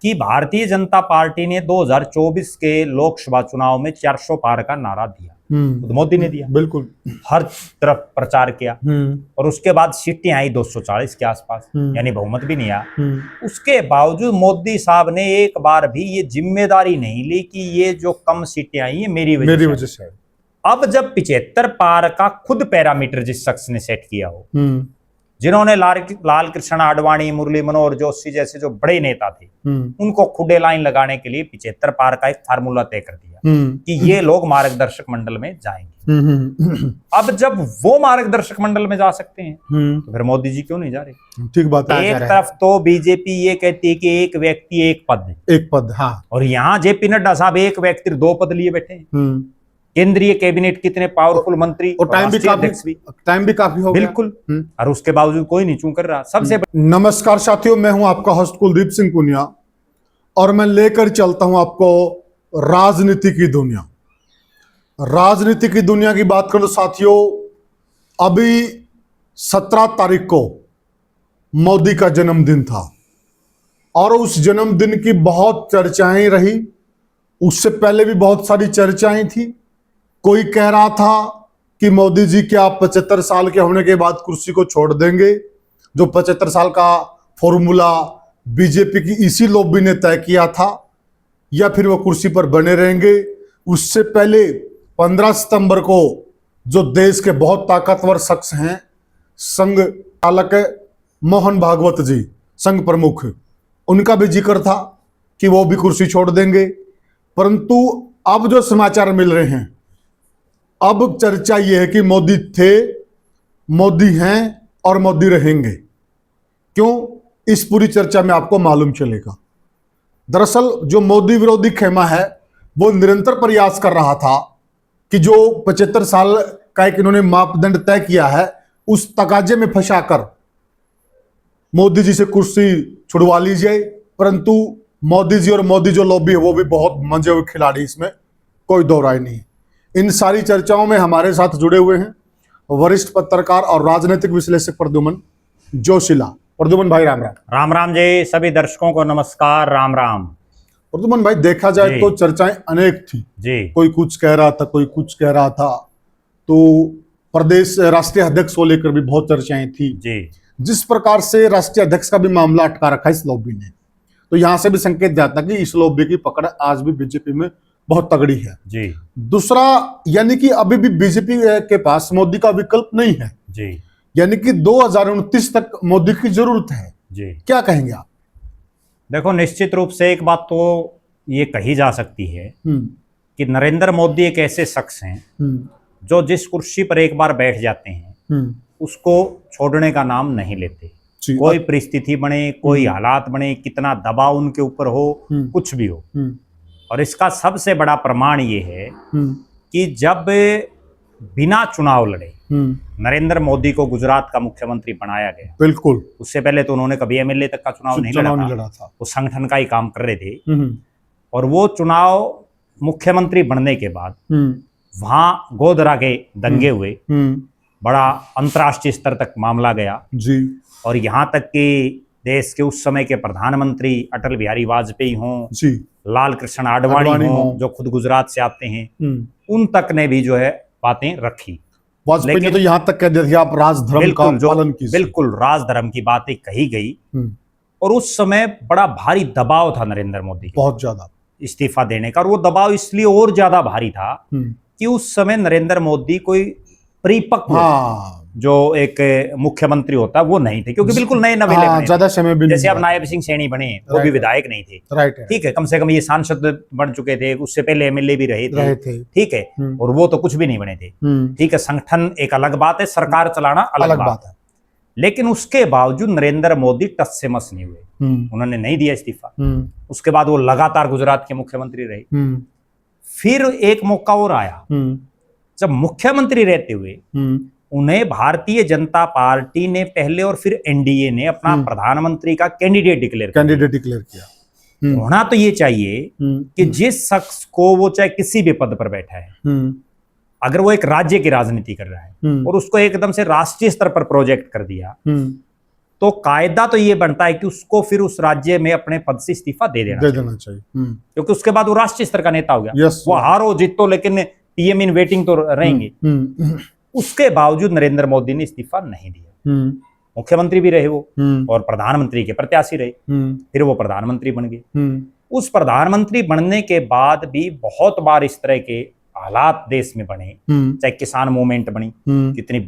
कि भारतीय जनता पार्टी ने 2024 के लोकसभा चुनाव में 400 पार का नारा दिया, खुद मोदी ने दिया, बिल्कुल हर तरफ प्रचार किया, और उसके बाद सीटें आई 240 के आसपास, यानी बहुमत भी नहीं आया। उसके बावजूद मोदी साहब ने एक बार भी ये जिम्मेदारी नहीं ली कि ये जो कम सीटें आई ये मेरी वजह से। अब जब 75 पार का खुद पैरामीटर जिस शख्स ने सेट किया हो, जिन्होंने लाल कृष्ण आडवाणी, मुरली मनोहर जोशी जैसे जो बड़े नेता थे, उनको खुदे लाइन लगाने के लिए 75 पार का एक फार्मूला तय कर दिया कि ये लोग मार्गदर्शक मंडल में जाएंगे। अब जब वो मार्गदर्शक मंडल में जा सकते हैं तो फिर मोदी जी क्यों नहीं जा रहे? ठीक बात है। एक तरफ तो बीजेपी ये कहती है कि एक व्यक्ति एक पद, एक पद, हाँ, और यहाँ जेपी नड्डा साहब एक व्यक्ति 2 पद लिए बैठे हैं। केंद्रीय कैबिनेट कितने पावरफुल मंत्री, और टाइम भी काफी हो गया। बिल्कुल, और उसके बावजूद कोई नहीं चूं कर रहा। सबसे नमस्कार साथियों, मैं हूं आपका होस्ट कुलदीप सिंह पुनिया और मैं लेकर चलता हूं आपको राजनीति की दुनिया। राजनीति की दुनिया की बात करूं साथियों, अभी 17 तारीख को मोदी का जन्मदिन था और उस जन्मदिन की बहुत चर्चाएं रही। उससे पहले भी बहुत सारी चर्चाएं थी। कोई कह रहा था कि मोदी जी क्या 75 साल के होने के बाद कुर्सी को छोड़ देंगे, जो 75 साल का फॉर्मूला बीजेपी की इसी लॉबी ने तय किया था, या फिर वो कुर्सी पर बने रहेंगे। उससे पहले 15 सितंबर को जो देश के बहुत ताकतवर शख्स हैं, संघ चालक मोहन भागवत जी, संघ प्रमुख, उनका भी जिक्र था कि वो भी कुर्सी छोड़ देंगे। परंतु अब जो समाचार मिल रहे हैं, अब चर्चा यह है कि मोदी थे, मोदी हैं और मोदी रहेंगे। क्यों? इस पूरी चर्चा में आपको मालूम चलेगा। दरअसल जो मोदी विरोधी खेमा है वो निरंतर प्रयास कर रहा था कि जो 75 साल का एक इन्होंने मापदंड तय किया है, उस तकाजे में फंसाकर मोदी जी से कुर्सी छुड़वा ली जाए। परंतु मोदी जी और मोदी जो लॉबी है वो भी बहुत मंजे हुए खिलाड़ी, इसमें कोई दो राय नहीं। इन सारी चर्चाओं में हमारे साथ जुड़े हुए हैं वरिष्ठ पत्रकार और राजनीतिक विश्लेषक प्रद्युमन जोशीला। प्रद्युमन भाई राम राम। राम राम जी, सभी दर्शकों को नमस्कार, राम राम। प्रद्युमन भाई, देखा जाए तो चर्चाएं अनेक थी जी। कोई कुछ कह रहा था, कोई कुछ कह रहा था, तो प्रदेश राष्ट्रीय अध्यक्ष को लेकर भी बहुत चर्चाएं थी जी। जिस प्रकार से राष्ट्रीय अध्यक्ष का भी मामला अटका रखा इस लॉबी ने, तो यहां से भी संकेत जाता कि इस लॉबी की पकड़ आज भी बीजेपी में बहुत तगड़ी है जी। दूसरा, यानी कि अभी भी बीजेपी के पास मोदी का विकल्प नहीं है जी, यानी कि 2029 तक मोदी की जरूरत है जी। क्या कहेंगे आप? देखो, निश्चित रूप से एक बात तो ये कही जा सकती है कि नरेंद्र मोदी एक ऐसे शख्स हैं जो जिस कुर्सी पर एक बार बैठ जाते हैं उसको छोड़ने का नाम नहीं लेते। कोई परिस्थिति बने, कोई हालात बने, कितना दबाव उनके ऊपर हो, कुछ भी हो। और इसका सबसे बड़ा प्रमाण ये है कि जब बिना चुनाव लड़े नरेंद्र मोदी को गुजरात का मुख्यमंत्री बनाया गया, बिल्कुल, उससे पहले तो उन्होंने कभी एमएलए तक का चुनाव नहीं लड़ा था। वो संगठन का ही काम कर रहे थे। और वो चुनाव मुख्यमंत्री बनने के बाद वहां गोधरा के दंगे हुए, बड़ा अंतर्राष्ट्रीय स्तर तक मामला गया जी। और यहां तक कि देश के उस समय के प्रधानमंत्री अटल बिहारी वाजपेयी हों जी, लाल कृष्ण आडवाणी हों जो खुद गुजरात से आते हैं, उन तक ने भी जो है बातें रखी। वाजपेयी ने तो यहां तक कह दिया कि आप राजधर्म का पालन कीजिए। बिल्कुल, राजधर्म की बातें कही गई। और उस समय बड़ा भारी दबाव था नरेंद्र मोदी, बहुत ज्यादा, इस्तीफा देने का। और वो दबाव इसलिए और ज्यादा भारी था कि उस समय नरेंद्र मोदी कोई परिपक्व जो एक मुख्यमंत्री होता है वो नहीं थे, क्योंकि बिल्कुल नए नवेले बने, ज्यादा समय भी जैसे अब नायब सिंह सैनी बने, वो भी विधायक नहीं थे, ठीक है, कम से कम ये सांसद बन चुके थे, उससे पहले एमएलए भी रहे थे, ठीक है, और वो तो कुछ भी नहीं बने थे, ठीक है। संगठन एक अलग बात है, सरकार चलाना अलग बात है। लेकिन उसके बावजूद नरेंद्र मोदी टस से मस नहीं हुए, उन्होंने नहीं दिया इस्तीफा। उसके बाद वो लगातार गुजरात के मुख्यमंत्री रहे। फिर एक मौका और आया जब मुख्यमंत्री रहते हुए उन्हें भारतीय जनता पार्टी ने पहले और फिर एनडीए ने अपना प्रधानमंत्री का कैंडिडेट डिक्लेयर किया। होना तो ये चाहिए कि जिस शख्स को वो चाहे किसी भी पद पर बैठा है, अगर वो एक राज्य की राजनीति कर रहा है और उसको एकदम से राष्ट्रीय स्तर पर प्रोजेक्ट कर दिया, तो कायदा तो ये बनता है कि उसको फिर उस राज्य में अपने पद से इस्तीफा दे देना चाहिए। क्योंकि उसके बाद वो राष्ट्रीय स्तर का नेता हो गया। यस, वो हारो जीतो लेकिन पीएम इन वेटिंग तो रहेंगे। उसके बावजूद नरेंद्र मोदी ने इस्तीफा नहीं दिया। मुख्यमंत्री भी रहे वो और प्रधानमंत्री के प्रत्याशी रहे। फिर वो प्रधानमंत्री बन गए। उस प्रधानमंत्री बनने के बाद भी बहुत बार इस तरह के हालात देश में बने, चाहे किसान मूवमेंट बनी, कितनी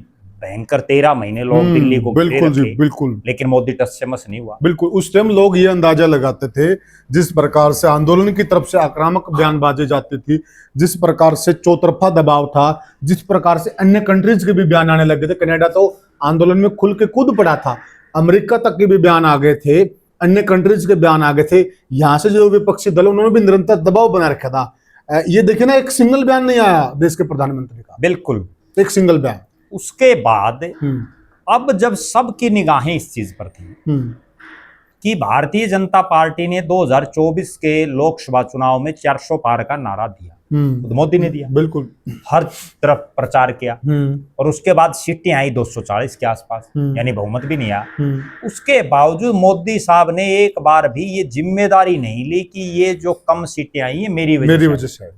भयंकर 13 महीने लोग दिल्ली को घेरे बिल्कुल जी, रखे, बिल्कुल, लेकिन मोदी टस से मस नहीं हुआ। बिल्कुल। उस टाइम लोग ये अंदाजा लगाते थे, जिस प्रकार से आंदोलन की तरफ से आक्रामक बयान बाजे जाती थी, जिस प्रकार से चौतरफा दबाव था, जिस प्रकार से अन्य कंट्रीज के भी बयान आने लगे थे। कनाडा तो आंदोलन में खुल के कूद पड़ा था, अमेरिका तक के भी बयान आ गए थे, अन्य कंट्रीज के बयान आ गए थे। यहाँ से जो विपक्षी दल उन्होंने भी निरंतर दबाव बना रखा था। ये देखिए ना, एक सिंगल बयान नहीं आया देश के प्रधानमंत्री का, बिल्कुल एक सिंगल बयान। उसके बाद अब जब सबकी निगाहें इस चीज पर थी कि भारतीय जनता पार्टी ने 2024 के लोकसभा चुनाव में 400 पार का नारा दिया, तो मोदी ने दिया, बिल्कुल, हर तरफ प्रचार किया, और उसके बाद सीटें आई 240 के आसपास, यानी बहुमत भी नहीं आया। उसके बावजूद मोदी साहब ने एक बार भी ये जिम्मेदारी नहीं ली कि ये जो कम सीटें आई है मेरी वजह से।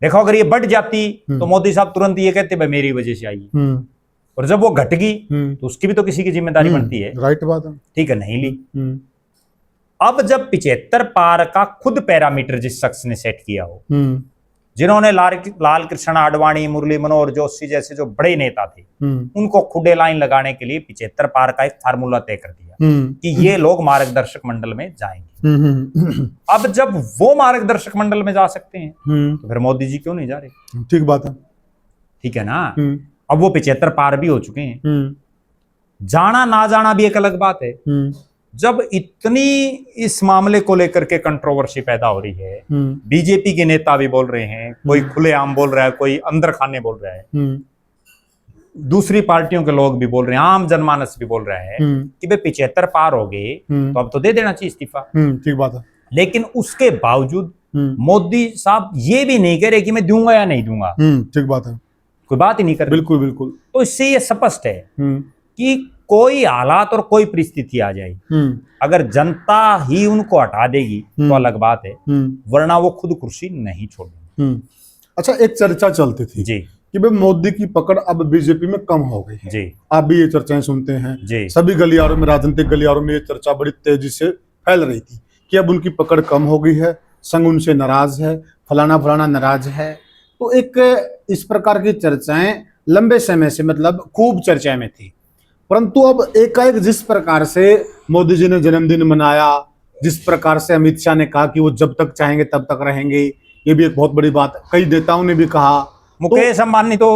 देखो, अगर ये बढ़ जाती तो मोदी साहब तुरंत ये कहते भाई मेरी वजह से आई, और जब वो घट गई तो उसकी भी तो किसी की जिम्मेदारी बनती है। राइट बात है। ठीक है, नहीं ली। अब जब 75 पार का खुद पैरामीटर जिस शख्स ने सेट किया हो, जिन्होंने लाल कृष्ण आडवाणी, मुरली मनोहर जोशी जैसे जो बड़े नेता थे, उनको खुदे लाइन लगाने के लिए 75 पार का एक फार्मूला तय कर दिया कि ये लोग मार्गदर्शक मंडल में जाएंगे। अब जब वो मार्गदर्शक मंडल में जा सकते हैं तो फिर मोदी जी क्यों नहीं जा रहे? ठीक बात है। ठीक है ना। अब वो 75 पार भी हो चुके हैं, जाना ना जाना भी एक अलग बात है। जब इतनी इस मामले को लेकर के कंट्रोवर्सी पैदा हो रही है, बीजेपी के नेता भी बोल रहे हैं, कोई खुलेआम बोल रहा है, कोई अंदर खाने बोल रहा है, दूसरी पार्टियों के लोग भी बोल रहे हैं, आम जनमानस भी बोल रहा है कि भाई 75 पार हो गए तो अब तो दे देना चाहिए इस्तीफा। ठीक बात है। लेकिन उसके बावजूद मोदी साहब ये भी नहीं कह रहे कि मैं दूंगा या नहीं दूंगा। ठीक बात है, कोई बात ही नहीं कर रहे। बिल्कुल बिल्कुल। तो इससे ये स्पष्ट है कि कोई हालात और कोई परिस्थिति आ जाए, अगर जनता ही उनको हटा देगी तो अलग बात है, वरना वो खुद कुर्सी नहीं छोड़ेंगे। अच्छा, एक चर्चा चलती थी जी कि भाई मोदी की पकड़ अब बीजेपी में कम हो गई है। जी, आप भी ये चर्चाएं सुनते हैं जी। सभी गलियारों में, राजनीतिक गलियारों में ये चर्चा बड़ी तेजी से फैल रही थी कि अब उनकी पकड़ कम हो गई है, संघ उनसे नाराज है, फलाना फलाना नाराज है। तो एक इस प्रकार की चर्चाएं लंबे समय से, मतलब खूब चर्चा में थी। परंतु अब एकाएक जिस प्रकार से मोदी जी ने जन्मदिन मनाया, जिस प्रकार से अमित शाह ने कहा कि वो जब तक चाहेंगे तब तक रहेंगे, ये भी एक बहुत बड़ी बात है। कई नेताओं ने भी कहा, मुकेश अंबानी तो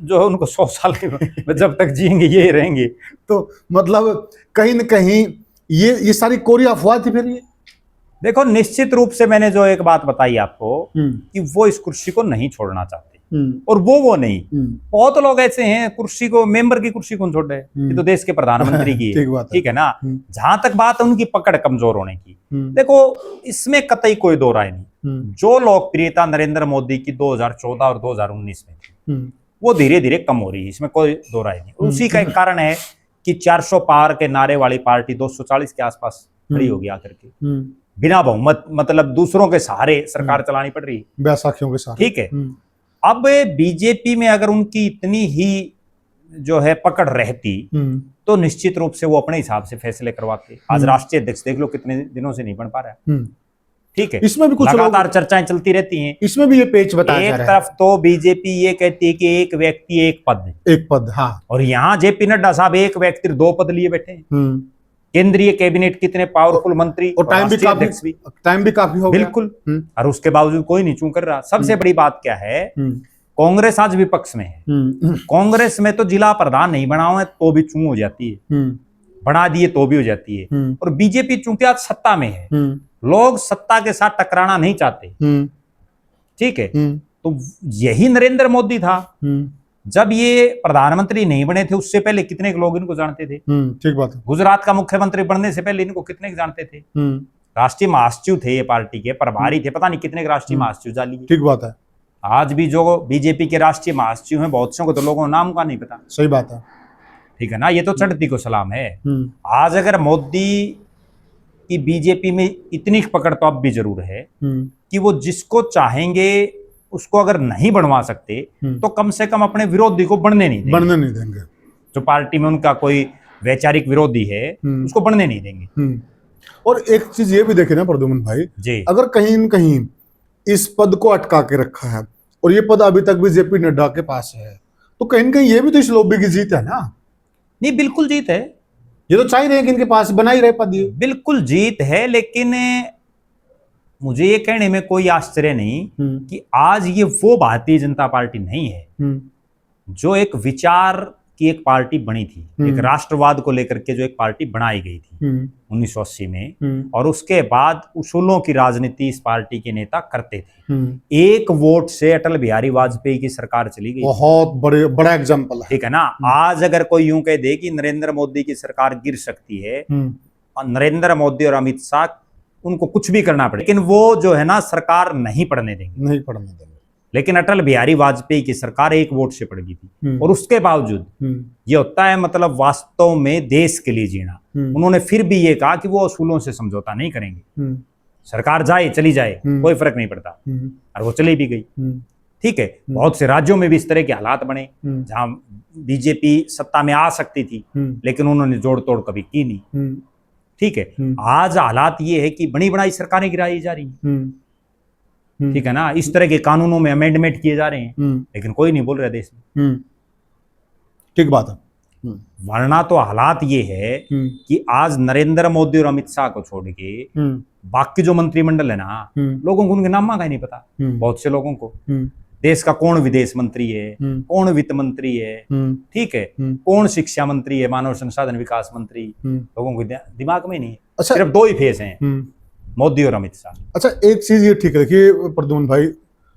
जो है उनको 100 साल के जब तक जिएंगे ये रहेंगे। तो मतलब कहीं न कहीं ये सारी कोरी अफवाह थी। फिर ये देखो, निश्चित रूप से मैंने जो एक बात बताई आपको कि वो इस कुर्सी को नहीं छोड़ना चाहते, और वो नहीं। बहुत लोग ऐसे हैं, कुर्सी को, मेंबर की कुर्सी कौन छोड़ रहे हैं, ये तो देश के प्रधानमंत्री की है। ठीक है ना। जहां तक बात है उनकी पकड़ कमजोर होने की, देखो इसमें कतई कोई दो राय नहीं। जो लोकप्रियता नरेंद्र मोदी की 2014 और 2019 में थी, वो धीरे धीरे कम हो रही है, इसमें कोई दो राय नहीं। उसी का एक कारण है कि 400 पार के नारे वाली पार्टी 240 के आसपास खड़ी होगी आकर के, बिना बहुमत, मतलब दूसरों के सहारे सरकार चलानी पड़ रही है, बैसाखियों के साथ। ठीक है। अब बीजेपी में अगर उनकी इतनी ही जो है पकड़ रहती तो निश्चित रूप से वो अपने हिसाब से फैसले करवाते। आज राष्ट्रीय अध्यक्ष देख लो कितने दिनों से नहीं बन पा रहा है। ठीक है, इसमें भी कुछ लगातार चर्चाएं चलती रहती हैं। इसमें भी ये पेच बताया जा रहा है। एक तरफ तो बीजेपी ये कहती है कि एक व्यक्ति एक पद, हाँ, और यहाँ जेपी नड्डा साहब एक व्यक्ति 2 पद लिए बैठे हैं। केंद्रीय कैबिनेट कितने पावरफुल मंत्री, और टाइम भी काफी हो गया। बिल्कुल। और उसके बावजूद कोई नहीं चूक कर रहा। सबसे बड़ी बात क्या है, कांग्रेस आज विपक्ष में है। कांग्रेस में तो जिला प्रधान नहीं बना हुआ है तो भी चूं हो जाती है, बना दिए तो भी हो जाती है। और बीजेपी चूंकि आज सत्ता में है, लोग सत्ता के साथ टकराना नहीं चाहते। ठीक है, तो यही नरेंद्र मोदी था। जब ये प्रधानमंत्री नहीं बने थे उससे पहले कितने लोग इनको जानते थे। ठीक बात है। गुजरात का मुख्यमंत्री बनने से पहले इनको कितने जानते थे। राष्ट्रीय महासचिव थे ये पार्टी के, प्रभारी थे, पता नहीं कितने राष्ट्रीय महासचिव जाली। ठीक बात है। आज भी जो बीजेपी के राष्ट्रीय महासचिव हैं, बहुत से को तो लोगों को नाम का नहीं पता। सही बात है। ठीक है ना, ये तो चढ़ती को सलाम है। आज अगर मोदी की बीजेपी में इतनी पकड़ तो अब भी जरूर है कि वो जिसको चाहेंगे उसको अगर नहीं बनवा सकते तो कम से कम अपने विरोधी को बढ़ने नहीं देंगे। जो पार्टी में उनका कोई वैचारिक विरोधी है उसको बढ़ने नहीं देंगे। और एक चीज ये भी देखे ना प्रद्युम्न भाई जी, अगर कहीं न कहीं इस पद को अटका के रखा है और ये पद अभी तक भी जेपी नड्डा के पास है तो कहीं न कहीं ये भी तो इस लॉबी की जीत है ना। नहीं बिल्कुल जीत है, ये तो चाह रहे हैं कि इनके पास बना ही रहे पद, ये बिल्कुल जीत है। लेकिन मुझे ये कहने में कोई आश्चर्य नहीं कि आज ये वो भारतीय जनता पार्टी नहीं है जो एक विचार की एक पार्टी बनी थी, एक राष्ट्रवाद को लेकर के जो एक पार्टी बनाई गई थी 1980 में, और उसके बाद उसूलों की राजनीति इस पार्टी के नेता करते थे। एक वोट से अटल बिहारी वाजपेयी की सरकार चली गई, बहुत बड़ा एग्जाम्पल है, ठीक है ना। आज अगर कोई यूं कह दे कि नरेंद्र मोदी की सरकार गिर सकती है, नरेंद्र मोदी और अमित शाह उनको कुछ भी करना पड़े, लेकिन वो जो है ना सरकार नहीं पड़ने देंगे। लेकिन अटल बिहारी वाजपेयी की सरकार एक वोट से पड़ गई थी, और उसके बावजूद ये होता है मतलब वास्तव में देश के लिए जीना। उन्होंने फिर भी ये कहा कि वो असूलों से समझौता नहीं करेंगे, सरकार जाए चली जाए कोई फर्क नहीं पड़ता, और वो चली भी गई। ठीक है, बहुत से राज्यों में भी इस तरह के हालात बने जहां बीजेपी सत्ता में आ सकती थी, लेकिन उन्होंने जोड़ तोड़ कभी की नहीं। ठीक है, आज हालात ये है कि बड़ी बड़ी सरकारें गिराई जा रही हैं, ठीक है ना, इस तरह के कानूनों में अमेंडमेंट किए जा रहे हैं, लेकिन कोई नहीं बोल रहा देश में। ठीक बात है। वरना तो हालात ये है कि आज नरेंद्र मोदी और अमित शाह को छोड़ के बाकी जो मंत्रिमंडल है ना, लोगों को उनके नाम का ही नहीं पता। बहुत से लोगों को देश का कौन विदेश मंत्री है, कौन वित्त मंत्री है, ठीक है, कौन शिक्षा मंत्री है, मानव संसाधन विकास मंत्री, लोगों को दिमाग में नहीं है। अच्छा, सिर्फ दो ही फेस हैं, मोदी और अमित शाह। अच्छा, एक चीज ये ठीक है कि प्रद्युम्न भाई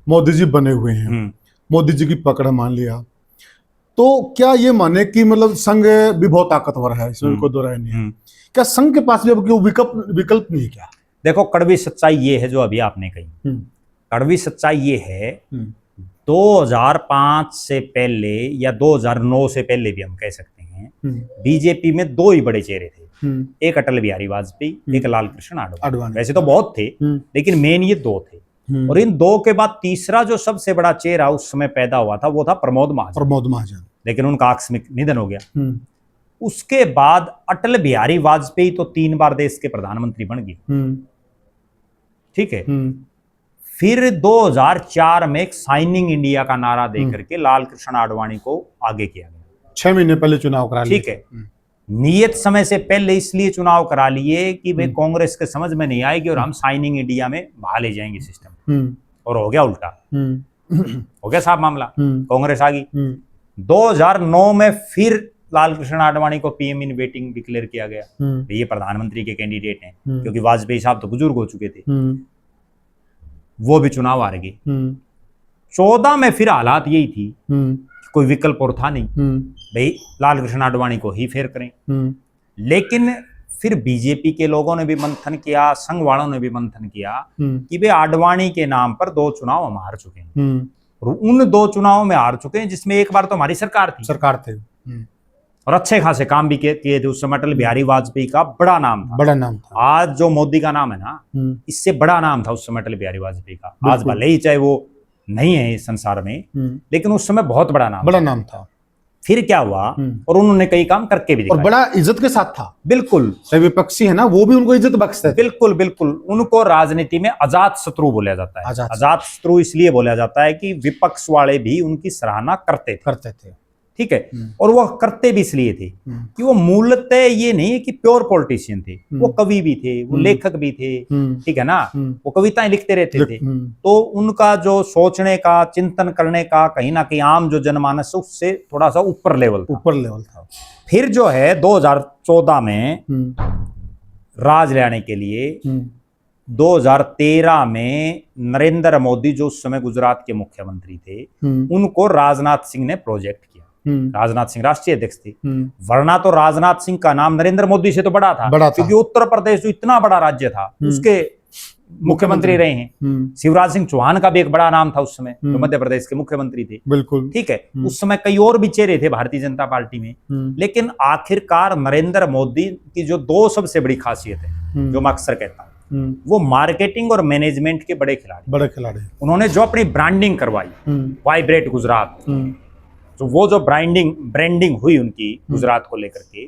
मोदी जी बने हुए हैं, मोदी जी की पकड़ मान लिया, तो क्या ये माने कि मतलब संघ भी बहुत ताकतवर है, इसमें कोई दो राय नहीं है। क्या संघ के पास भी अब कोई विकल्प नहीं है क्या? देखो, कड़वी सच्चाई ये है जो अभी आपने कही, कड़वी सच्चाई ये है 2005 से पहले या 2009 से पहले भी हम कह सकते हैं, बीजेपी में दो ही बड़े चेहरे थे, एक अटल बिहारी वाजपेयी, एक लाल कृष्ण आडवाणी। वैसे तो बहुत थे, लेकिन मेन ये दो थे। और इन दो के बाद तीसरा जो सबसे बड़ा चेहरा उस समय पैदा हुआ था वो था प्रमोद महाजन, लेकिन उनका आकस्मिक निधन हो गया। उसके बाद अटल बिहारी वाजपेयी तो 3 बार देश के प्रधानमंत्री बन गए, ठीक है। फिर 2004 में एक साइनिंग इंडिया का नारा देकर के लाल कृष्ण आडवाणी को आगे किया गया। 6 महीने पहले चुनाव करा लिए, ठीक है, नियत समय से पहले इसलिए चुनाव करा लिए कि भाई कांग्रेस के समझ में नहीं आएगी और हम साइनिंग इंडिया में बहा ले जाएंगे सिस्टम, और हो गया उल्टा, हो गया साहब मामला, कांग्रेस आ गई। 2009 में फिर लाल कृष्ण आडवाणी को पीएम इन वेटिंग डिक्लेयर किया गया, ये प्रधानमंत्री के कैंडिडेट हैं, क्योंकि वाजपेयी साहब तो बुजुर्ग हो चुके थे, वो भी चुनाव हार गए। 14 में फिर हालात यही थी, कोई विकल्प और था नहीं, भाई लाल कृष्ण आडवाणी को ही फेर करें। लेकिन फिर बीजेपी के लोगों ने भी मंथन किया, संघ वालों ने भी मंथन किया कि भाई आडवाणी के नाम पर 2 चुनाव हम हार चुके हैं, और उन 2 चुनावों में हार चुके हैं जिसमें एक बार तो हमारी सरकार थे और अच्छे खासे काम भी किए थे। उस समय अटल बिहारी वाजपेयी का बड़ा नाम था। आज जो मोदी का नाम है ना, इससे बड़ा नाम था उस समय अटल बिहारी वाजपेयी का। आज भले ही चाहे वो नहीं है इस संसार में, लेकिन उस समय बहुत बड़ा नाम था। फिर क्या हुआ, और उन्होंने कई काम करके भी दिखाए, और बड़ा इज्जत के साथ था। बिल्कुल, चाहे विपक्षी है ना, वो भी उनको इज्जत बख्शते थे। बिल्कुल बिल्कुल, उनको राजनीति में अजात शत्रु बोला जाता है। अजात शत्रु इसलिए बोला जाता है कि विपक्ष वाले भी उनकी सराहना करते थे, ठीक है। और वो करते भी इसलिए थे कि वो मूलतः ये नहीं है कि प्योर पॉलिटिशियन थे, वो कवि भी थे, वो लेखक भी थे, ठीक है ना, वो कविताएं लिखते रहते थे। तो उनका जो सोचने का, चिंतन करने का कहीं ना कहीं आम जो जनमानस है उससे थोड़ा सा ऊपर लेवल था। फिर जो है 2014 में राज लाने के लिए 2013 में नरेंद्र मोदी जो उस समय गुजरात के मुख्यमंत्री थे, उनको राजनाथ सिंह ने प्रोजेक्ट किया। राजनाथ सिंह राष्ट्रीय अध्यक्ष थे, वरना तो राजनाथ सिंह का नाम नरेंद्र मोदी से तो बड़ा था, क्योंकि उत्तर प्रदेश जो इतना बड़ा राज्य था, उसके मुख्यमंत्री रहे हैं। शिवराज सिंह चौहान का भी एक बड़ा नाम था उस समय, जो मध्य प्रदेश के मुख्यमंत्री थे। बिल्कुल ठीक है, उस समय कई और भी चेहरे थे भारतीय जनता पार्टी में, लेकिन आखिरकार नरेंद्र मोदी की जो दो सबसे बड़ी खासियत है, जो मैं अक्सर कहता हूँ, वो मार्केटिंग और मैनेजमेंट के बड़े खिलाड़ी। उन्होंने जो अपनी ब्रांडिंग करवाई, वाइब्रेट गुजरात, तो वो जो ब्रांडिंग हुई उनकी गुजरात को लेकर के,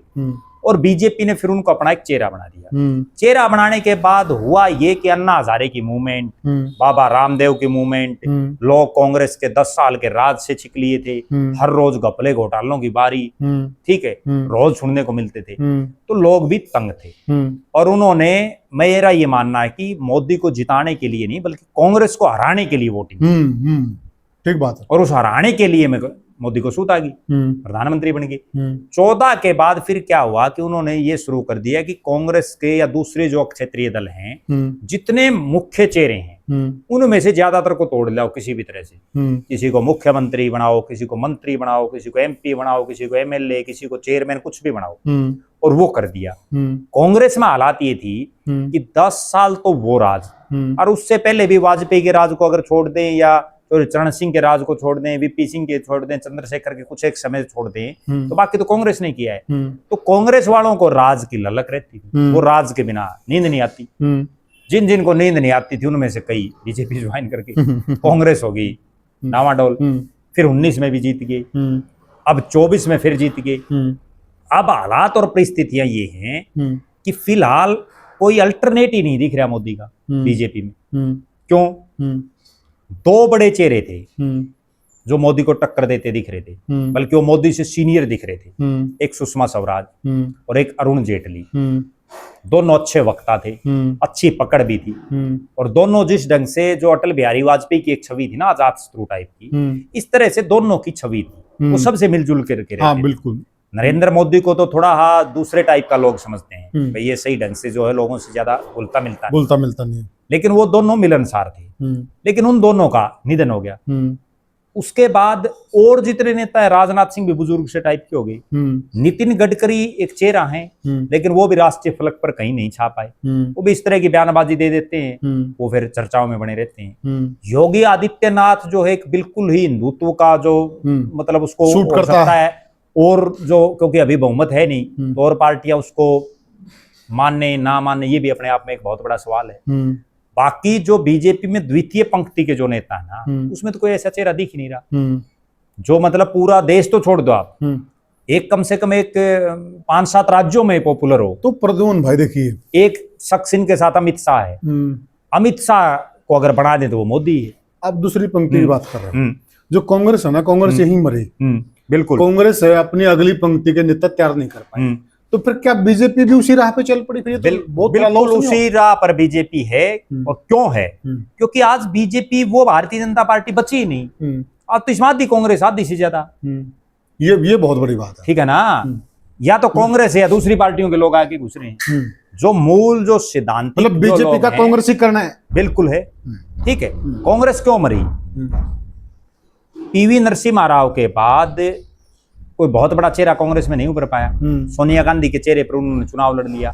और बीजेपी ने फिर उनको अपना एक चेहरा बना दिया। चेहरा बनाने के बाद हुआ ये कि अन्ना हजारे की मूवमेंट, बाबा रामदेव की मूवमेंट, लोग कांग्रेस के 10 साल के राज से छिक लिए थे, हर रोज घपले घोटालों की बारी, ठीक है, रोज सुनने को मिलते थे, तो लोग भी तंग थे। और उन्होंने, मेरा ये मानना है कि मोदी को जिताने के लिए नहीं बल्कि कांग्रेस को हराने के लिए वोटिंग, ठीक बात है, और उस हराने के लिए मैं मोदी को सूत आ गई, प्रधानमंत्री बन गए। 14 के बाद फिर क्या हुआ कि उन्होंने ये शुरू कर दिया कि कांग्रेस के या दूसरे जो क्षेत्रीय दल हैं, जितने मुख्य चेहरे हैं, उनमें से ज्यादातर को तोड़ लाओ किसी भी तरह से। किसी को मुख्यमंत्री बनाओ, किसी को मंत्री बनाओ, किसी को MP बनाओ, किसी को MLA, किसी को चेयरमैन, कुछ भी बनाओ, और वो कर दिया। कांग्रेस में हालात ये थी कि 10 साल तो वो राज, और उससे पहले भी वाजपेयी के राज को अगर छोड़ दें, या तो चरण सिंह के राज को छोड़ दें, VP सिंह के छोड़ दें, चंद्रशेखर के कुछ एक समय छोड़ दें, तो बाकी तो कांग्रेस ने किया है। तो कांग्रेस वालों को राज की ललक रहती थी, वो राज के बिना नींद नहीं आती। जिन जिन को नींद नहीं आती थी उनमें से कई बीजेपी ज्वाइन करके कांग्रेस हो गई डामाडोल, फिर 19 में भी जीत गए, अब 24 में फिर जीत गए। अब हालात और परिस्थितियां ये हैं कि फिलहाल कोई अल्टरनेट ही नहीं दिख रहा मोदी का बीजेपी में। क्यों? 2 बड़े चेहरे थे जो मोदी को टक्कर देते दिख रहे थे, बल्कि वो मोदी से सीनियर दिख रहे थे। एक सुषमा स्वराज और एक अरुण जेटली, दोनों अच्छे वक्ता थे, अच्छी पकड़ भी थी, और दोनों जिस ढंग से, जो अटल बिहारी वाजपेयी की एक छवि थी ना, आजाद शत्रु टाइप की, इस तरह से दोनों की छवि थी, वो सबसे मिलजुल करके रहते थे। बिल्कुल। नरेंद्र मोदी को तो थोड़ा दूसरे टाइप का लोग समझते हैं, भाई ये सही ढंग से जो है लोगों से ज्यादा घुलता मिलता नहीं, लेकिन वो दोनों मिलनसार थे। लेकिन उन दोनों का निधन हो गया। उसके बाद और जितने नेता है, राजनाथ सिंह भी बुजुर्ग से टाइप के हो गए, नितिन गडकरी एक चेहरा है, लेकिन वो भी राष्ट्रीय फलक पर कहीं नहीं छा पाए, वो भी इस तरह की बयानबाजी दे देते हैं, वो फिर चर्चाओं में बने रहते हैं। योगी आदित्यनाथ जो है एक बिल्कुल ही हिंदुत्व का जो मतलब उसको सूट करता है, और जो, क्योंकि अभी बहुमत है नहीं, तो और पार्टियां उसको मानने ना मानने, ये भी अपने आप में एक बहुत बड़ा सवाल है। बाकी जो बीजेपी में द्वितीय पंक्ति के जो नेता है ना, उसमें तो कोई ऐसा चेहरा दिख ही नहीं रहा, जो मतलब पूरा देश तो छोड़ दो आप, एक कम से कम एक 5-7 राज्यों में पॉपुलर हो। तो प्रद्युम्न भाई देखिए, एक शख्स इनके साथ अमित शाह है, अमित शाह को अगर बना दे तो वो मोदी है। अब दूसरी पंक्ति की बात कर रहे हैं, जो कांग्रेस है ना, कांग्रेस यही मरी। बिल्कुल, कांग्रेस है अपनी अगली पंक्ति के नेता तैयार नहीं कर पाई, तो फिर क्या बीजेपी भी उसी राह पे चल पड़ी? फिर तो बिल्कुल उसी राह पर बीजेपी है। और क्यों है? क्योंकि आज बीजेपी, वो भारतीय जनता पार्टी बची ही नहीं, आज तो इसमें आधी कांग्रेस, आधी से ज्यादा। ये बहुत बड़ी बात है, ठीक है ना? या तो कांग्रेस है या दूसरी पार्टियों के लोग आके घुस रहे हैं, जो मूल जो सिद्धांत, मतलब बीजेपी का कांग्रेस ही करना है। बिल्कुल है। ठीक है, कांग्रेस क्यों मरी? PV नरसिम्हा राव के बाद कोई बहुत बड़ा चेहरा कांग्रेस में नहीं उभर पाया। सोनिया गांधी के चेहरे पर उन्होंने चुनाव लड़ लिया,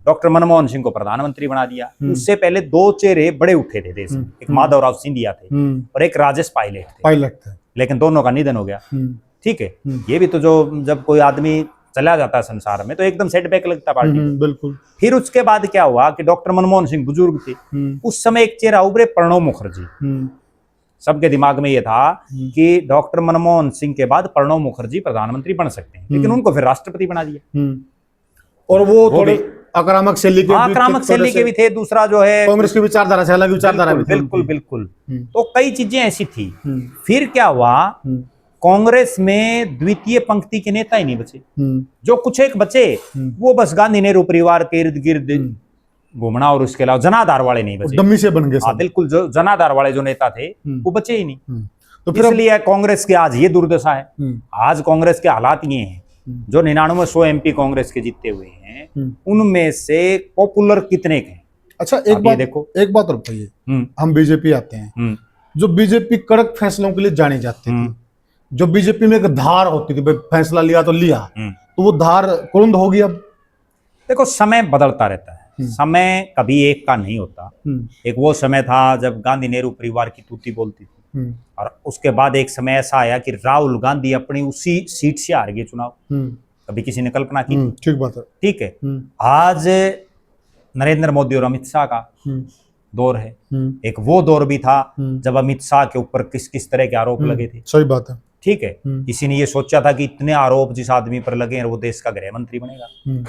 डॉक्टर मनमोहन सिंह को प्रधानमंत्री बना दिया। उससे पहले 2 चेहरे बड़े उठे थे देश में, एक माधवराव सिंधिया थे और एक राजेश पायलट थे, लेकिन दोनों का निधन हो गया। ठीक है, ये भी तो जो, जब कोई आदमी चला जाता है संसार में तो एकदम सेटबैक लगता पार्टी को। बिल्कुल। फिर उसके बाद क्या हुआ कि डॉक्टर मनमोहन सिंह बुजुर्ग थे, उस समय एक चेहरा उभरे, प्रणब मुखर्जी। सबके दिमाग में ये था कि डॉक्टर मनमोहन सिंह के बाद प्रणब मुखर्जी प्रधानमंत्री बन सकते हैं, लेकिन उनको फिर राष्ट्रपति बना दिया। और वो थोड़े आक्रामक शैली के भी थे। दूसरा जो है, कांग्रेस की विचारधारा से अलग विचारधारा भी, बिल्कुल। तो कई चीजें ऐसी थी। फिर क्या हुआ, कांग्रेस में द्वितीय पंक्ति के नेता ही नहीं बचे। जो कुछ एक बचे, वो बस गांधी नेहरू परिवार के इर्द गिर्द घूमना, और उसके अलावा जनाधार वाले नहीं बचे, डम्मी से बन गए। हाँ बिल्कुल, जो जनाधार वाले जो नेता थे वो बचे ही नहीं। तो फिर इसलिए कांग्रेस की आज ये दुर्दशा है। आज कांग्रेस के हालात ये हैं, जो 99-100 MP कांग्रेस के जीते हुए हैं, उनमें से पॉपुलर कितने के हैं? अच्छा, एक बात और बताइए, हम बीजेपी आते हैं, जो बीजेपी कड़क फैसलों के लिए जाने जाते थे, जो बीजेपी में एक धार होती थी, फैसला लिया तो लिया, तो वो धार कुरुंद होगी। अब देखो, समय बदलता रहता है, समय कभी एक का नहीं होता। एक वो समय था जब गांधी नेहरू परिवार की तूती बोलती थी, और उसके बाद एक समय ऐसा आया कि राहुल गांधी अपनी उसी सीट से हार गए चुनाव। कभी किसी ने कल्पना की? ठीक बात है। ठीक है, आज नरेंद्र मोदी और अमित शाह का दौर है। एक वो दौर भी था जब अमित शाह के ऊपर किस किस तरह के आरोप लगे थे। सही बात है। ठीक है, किसी ने ये सोचा था कि इतने आरोप जिस आदमी पर लगे हैं वो देश का गृह मंत्री बनेगा।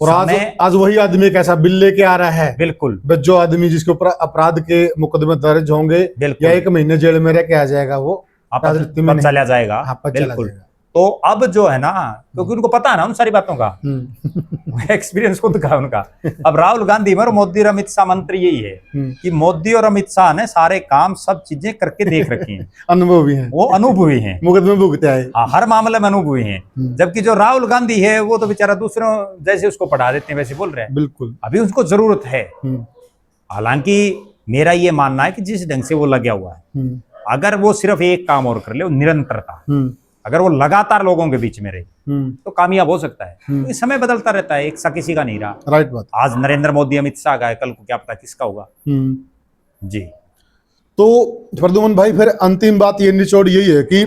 और आज वही आदमी एक ऐसा बिल लेके आ रहा है, बिल्कुल, जो आदमी जिसके ऊपर अपराध के मुकदमे दर्ज होंगे या 1 महीने जेल में रह के आ जाएगा, वो राजनीति में चला जाएगा। बिल्कुल। तो अब जो है ना, क्योंकि उनको पता है ना उन सारी बातों का, एक्सपीरियंस खुद का उनका। अब राहुल गांधी और मोदी और अमित शाह मंत्र यही है कि मोदी और अमित शाह ने सारे काम सब चीजें करके देख रखी हैं, अनुभवी हैं, वो अनुभवी हैं, मुकदमे भुगते आए, हर मामले में अनुभवी हैं। जबकि जो राहुल गांधी है वो तो बेचारा दूसरों जैसे उसको पढ़ा देते हैं वैसे बोल रहे हैं। बिल्कुल, अभी उसको जरूरत है। हालांकि मेरा ये मानना है कि जिस ढंग से वो लगा हुआ है, अगर वो सिर्फ एक काम और कर ले, निरंतरता, अगर वो लगातार लोगों के बीच में रहे तो कामयाब हो सकता है। तो समय बदलता रहता है, एक सा किसी का नहीं रहा। राइट बात। आज नरेंद्र मोदी अमित शाह का है, कल को क्या पता किसका होगा। जी। तो प्रद्युमन भाई, फिर अंतिम बात ये निचोड़ यही है कि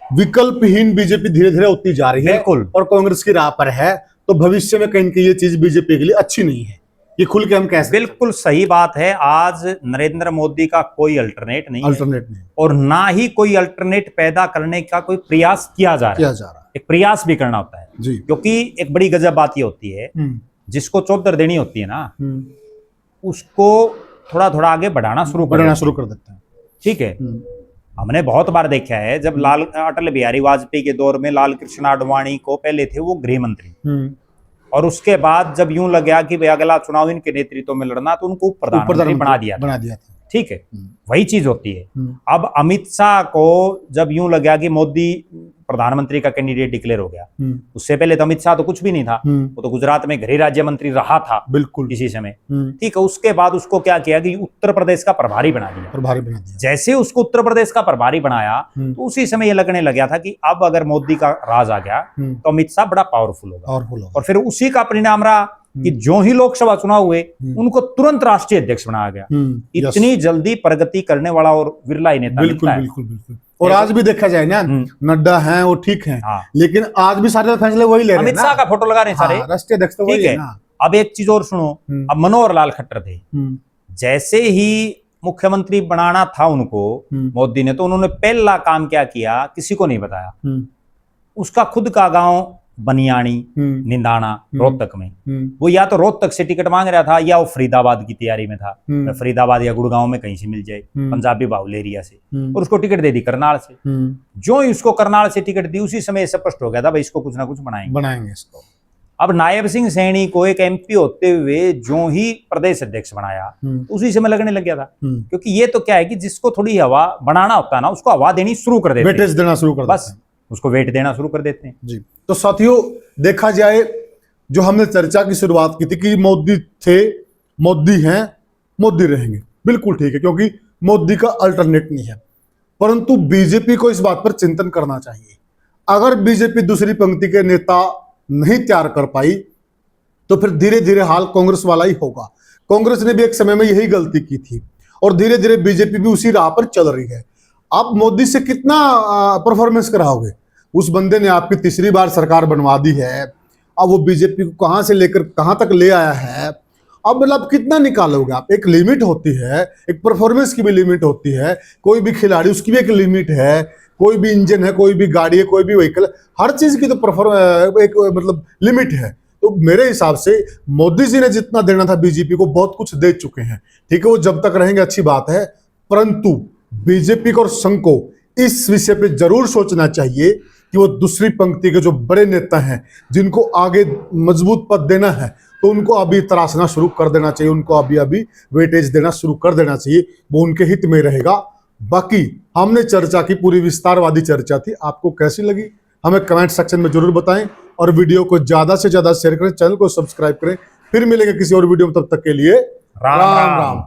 विकल्पहीन बीजेपी धीरे धीरे होती जा रही है। बिल्कुल। और कांग्रेस की राह पर है, तो भविष्य में कहीं ये चीज बीजेपी के लिए अच्छी नहीं है, ये खुल के हम कह सकते हैं। बिल्कुल सही बात है। आज नरेंद्र मोदी का कोई अल्टरनेट नहीं है, और ना ही कोई अल्टरनेट पैदा करने का कोई प्रयास किया जा रहा है। एक प्रयास भी करना होता है जी। क्योंकि एक बड़ी गजब बात ये होती है, जिसको चौधर देनी होती है ना, उसको थोड़ा थोड़ा आगे बढ़ाना शुरू कर देते हैं। ठीक है, हमने बहुत बार देखा है, जब अटल बिहारी वाजपेयी के दौर में लाल कृष्ण आडवाणी को पहले थे वो गृह मंत्री, और उसके बाद जब यूं लगा कि भाई अगला चुनाव इनके नेतृत्व में लड़ना, तो उनको प्रधानमंत्री बना दिया था। ठीक है, वही चीज होती है। अब अमित शाह को जब यूं लगा कि मोदी प्रधानमंत्री का कैंडिडेट डिक्लेयर हो गया, उससे पहले तो अमित शाह तो कुछ भी नहीं था, वो तो गुजरात में गृह राज्य मंत्री रहा था बिल्कुल किसी समय। ठीक है, उसके बाद उसको क्या किया कि उत्तर प्रदेश का प्रभारी बना दिया। जैसे उसको उत्तर प्रदेश का प्रभारी बनाया, तो उसी समय ये लगने लगा था कि अब अगर मोदी का राज आ गया तो अमित शाह बड़ा पावरफुल होगा। और फिर उसी का परिणाम रहा कि जो ही लोकसभा चुनाव हुए, उनको तुरंत राष्ट्रीय अध्यक्ष बनाया गया। इतनी जल्दी प्रगति करने वाला और विरला ही नेता मिलता है। बिल्कुल। और आज भी देखा जाए ना, नड्डा हैं, वो ठीक हैं, लेकिन आज भी सारे फैसले वही ले रहे हैं। अमित शाह का फोटो लगा रहे हैं सारे, राष्ट्रीय अध्यक्ष तो वही है ना। अब एक चीज और सुनो, अब मनोहर लाल खट्टर थे, जैसे ही मुख्यमंत्री बनाना था उनको मोदी ने, तो उन्होंने पहला काम क्या किया, किसी को नहीं बताया। उसका खुद का गांव बनियानी, निंदाना, रोहतक में, वो या तो रोहतक से टिकट मांग रहा था या वो फरीदाबाद की तैयारी में था, फरीदाबाद या गुड़गांव में कहीं से मिल जाए, पंजाबी बाहुल एरिया से, और उसको टिकट दे दी करनाल से। जो ही उसको करनाल से टिकट दी, उसी समय स्पष्ट हो गया था भाई इसको कुछ ना कुछ बनाएंगे इसको। अब नायब सिंह सैनी को एक एमपी होते हुए जो ही प्रदेश अध्यक्ष बनाया, उसी समय लगने लग गया था। क्योंकि ये तो क्या है कि जिसको थोड़ी हवा बनाना होता है ना, उसको हवा देनी शुरू कर देते हैं, बस उसको वेट देना शुरू कर देते हैं। जी। तो साथियों, देखा जाए, जो हमने चर्चा की शुरुआत की थी कि मोदी थे, मोदी हैं, मोदी रहेंगे, बिल्कुल ठीक है, क्योंकि मोदी का अल्टरनेट नहीं है। परंतु बीजेपी को इस बात पर चिंतन करना चाहिए। अगर बीजेपी दूसरी पंक्ति के नेता नहीं तैयार कर पाई, तो फिर धीरे धीरे हाल कांग्रेस वाला ही होगा। कांग्रेस ने भी एक समय में यही गलती की थी, और धीरे धीरे बीजेपी भी उसी राह पर चल रही है। आप मोदी से कितना परफॉर्मेंस कराओगे? उस बंदे ने आपकी तीसरी बार सरकार बनवा दी है, अब वो बीजेपी को कहां से लेकर कहां तक ले आया है। अब मतलब कितना निकालोगे आप? एक लिमिट होती है, एक परफॉर्मेंस की भी लिमिट होती है। कोई भी खिलाड़ी, उसकी भी एक लिमिट है। कोई भी इंजन है, कोई भी गाड़ी है, कोई भी व्हीकल, हर चीज की तो एक मतलब लिमिट है। तो मेरे हिसाब से मोदी जी ने जितना देना था बीजेपी को, बहुत कुछ दे चुके हैं। ठीक है, वो जब तक रहेंगे अच्छी बात है, परंतु बीजेपी को और संघ को इस विषय पे जरूर सोचना चाहिए कि वो दूसरी पंक्ति के जो बड़े नेता हैं, जिनको आगे मजबूत पद देना है, तो उनको अभी तराशना शुरू कर देना चाहिए, उनको अभी वेटेज देना शुरू कर देना चाहिए। वो उनके हित में रहेगा। बाकी हमने चर्चा की, पूरी विस्तारवादी चर्चा थी। आपको कैसी लगी हमें कमेंट सेक्शन में जरूर बताएं, और वीडियो को ज्यादा से ज्यादा शेयर करें, चैनल को सब्सक्राइब करें। फिर मिलेंगे किसी और वीडियो में, तब तक के लिए राम राम।